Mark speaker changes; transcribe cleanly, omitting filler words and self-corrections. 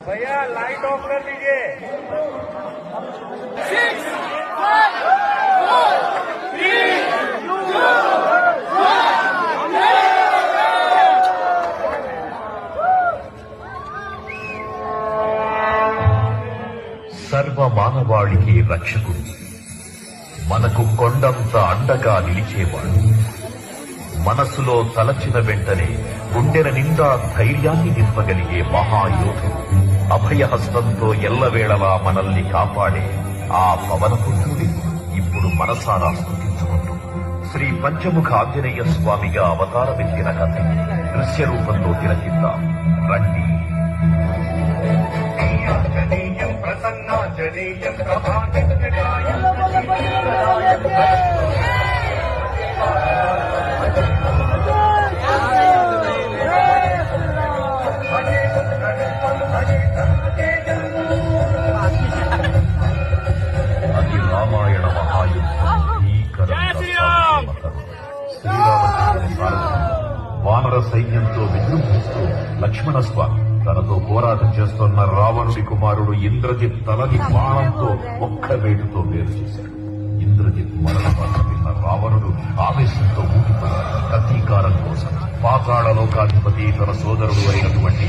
Speaker 1: भैया light of कर लीजिए।
Speaker 2: 6, 5, 4, 3, 2, 1.
Speaker 3: సర్వ మానవాళికి రక్షకుడు, మనకు కొండంత అండగా నిలిచేవాడు, మనసులో తలచిన వెంటనే గుండెల నిండా ధైర్యాన్ని నింపగలిగే మహాయోధుడు, అభయహస్తంతో ఎల్లవేళలా మనల్ని కాపాడే ఆ పవనపుత్రుడి ఇప్పుడు మనసారా స్తుతించుకుంటూ శ్రీ పంచముఖ ఆంజనేయ స్వామిగా అవతారమెత్తిన కథ దృశ్య రూపంలో తిలకిద్దాం రండి. ప్రసన్నాంజనేయం అది రామాయణ మహాయుద్ధం. శ్రీరామచంద్రుని సారథ్యం వానర సైన్యంతో విజృంభిస్తూ లక్ష్మణస్వామి తనతో పోరాటం చేస్తున్న రావణుడి కుమారుడు ఇంద్రజిత్ తలని బాణంతో ఒక్క వేటుతో వేరు చేశాడు. ఇంద్రజిత్ మరణ వార్త విన్న రావణుడు ఆవేశంతో ఊగిపోయాడు. ప్రతీకారం కోసం పాతాళ లోకాధిపతి తన సోదరుడు అయినటువంటి